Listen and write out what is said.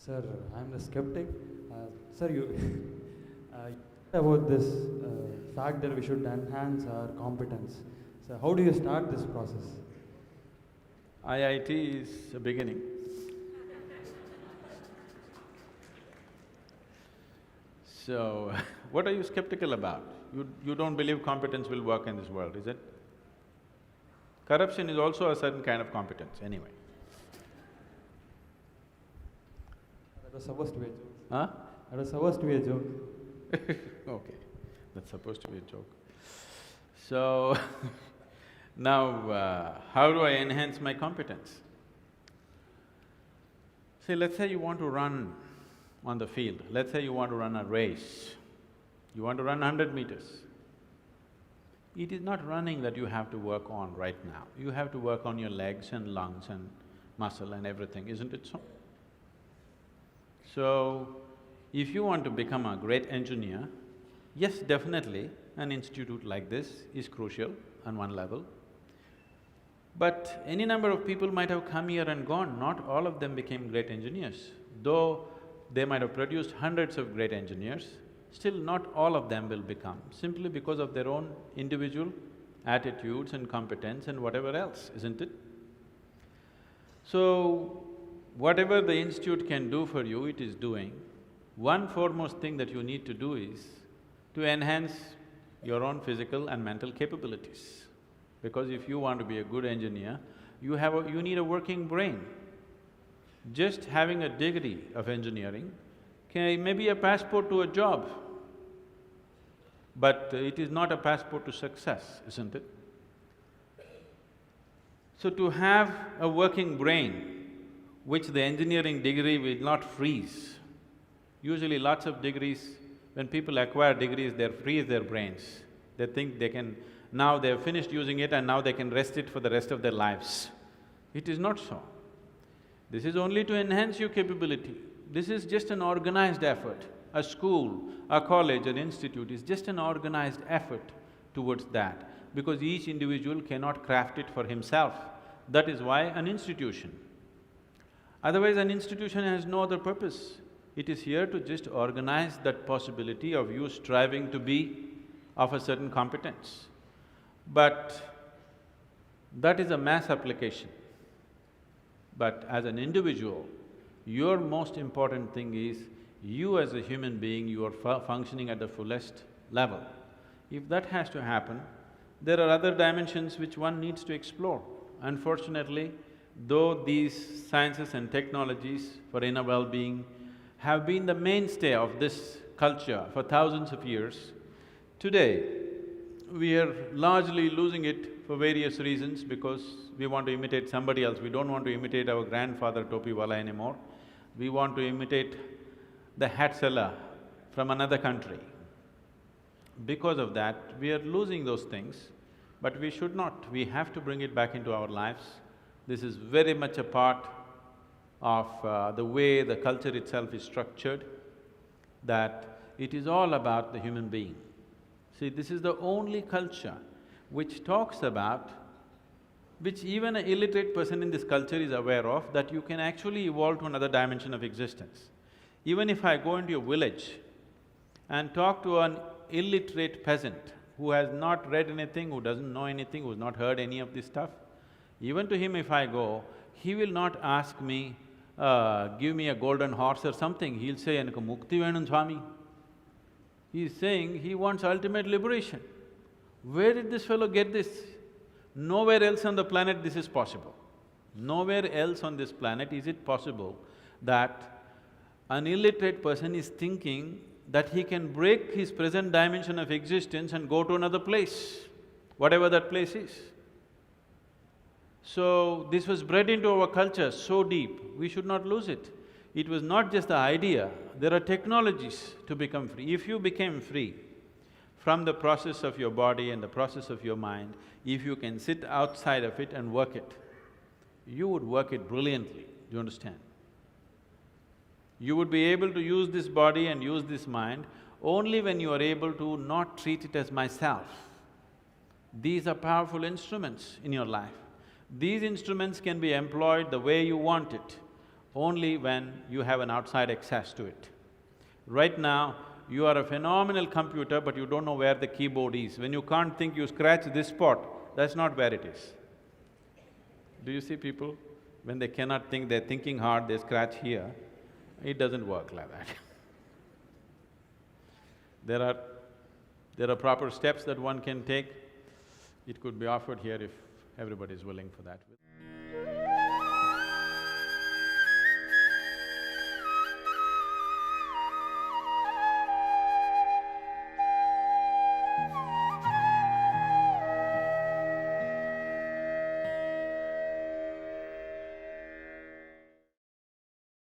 Sir, I'm the skeptic. Sir, you about this fact that we should enhance our competence. So, how do you start this process? IIT is a beginning. So, what are you skeptical about? You don't believe competence will work in this world, is it? Corruption is also a certain kind of competence, anyway. That was supposed to be a joke. Huh? That was supposed to be a joke. Okay, that's supposed to be a joke. So, now, how do I enhance my competence? See, let's say you want to run on the field, let's say you want to run a race, you want to run 100 meters. It is not running that you have to work on right now, you have to work on your legs and lungs and muscle and everything, isn't it so? So, if you want to become a great engineer, yes, definitely an institute like this is crucial on one level. But any number of people might have come here and gone, not all of them became great engineers. Though they might have produced hundreds of great engineers, still not all of them will become, simply because of their own individual attitudes and competence and whatever else, isn't it? So, whatever the institute can do for you, it is doing. One foremost thing that you need to do is to enhance your own physical and mental capabilities. Because if you want to be a good engineer, you need a working brain. Just having a degree of engineering may be a passport to a job, but it is not a passport to success, isn't it? So to have a working brain, which the engineering degree will not freeze. Usually lots of degrees, when people acquire degrees, they freeze their brains. They think they can… now they've finished using it and now they can rest it for the rest of their lives. It is not so. This is only to enhance your capability. This is just an organized effort. A school, a college, an institute is just an organized effort towards that, because each individual cannot craft it for himself. That is why an institution. Otherwise, an institution has no other purpose. It is here to just organize that possibility of you striving to be of a certain competence. But that is a mass application. But as an individual, your most important thing is you as a human being, you are functioning at the fullest level. If that has to happen, there are other dimensions which one needs to explore. Unfortunately, though these sciences and technologies for inner well-being have been the mainstay of this culture for thousands of years, today we are largely losing it for various reasons, because we want to imitate somebody else. We don't want to imitate our grandfather Topiwala anymore. We want to imitate the hat seller from another country. Because of that, we are losing those things, but we should not. We have to bring it back into our lives. This is very much a part of the way the culture itself is structured, that it is all about the human being. See, this is the only culture which talks about, which even an illiterate person in this culture is aware of, that you can actually evolve to another dimension of existence. Even if I go into a village and talk to an illiterate peasant who has not read anything, who doesn't know anything, who's not heard any of this stuff, even to him if I go, he will not ask me, give me a golden horse or something, he'll say, "Enakku mukti venum Swami." He's saying he wants ultimate liberation. Where did this fellow get this? Nowhere else on the planet this is possible. Nowhere else on this planet is it possible that an illiterate person is thinking that he can break his present dimension of existence and go to another place, whatever that place is. So, this was bred into our culture so deep, we should not lose it. It was not just the idea, there are technologies to become free. If you became free from the process of your body and the process of your mind, if you can sit outside of it and work it, you would work it brilliantly, do you understand? You would be able to use this body and use this mind only when you are able to not treat it as myself. These are powerful instruments in your life. These instruments can be employed the way you want it. only when you have an outside access to it. Right now, you are a phenomenal computer, but you don't know where the keyboard is. When you can't think, you scratch this spot, that's not where it is. Do you see people? When they cannot think, they're thinking hard, they scratch here. It doesn't work like that. There are proper steps that one can take. It could be offered here if everybody is willing for that.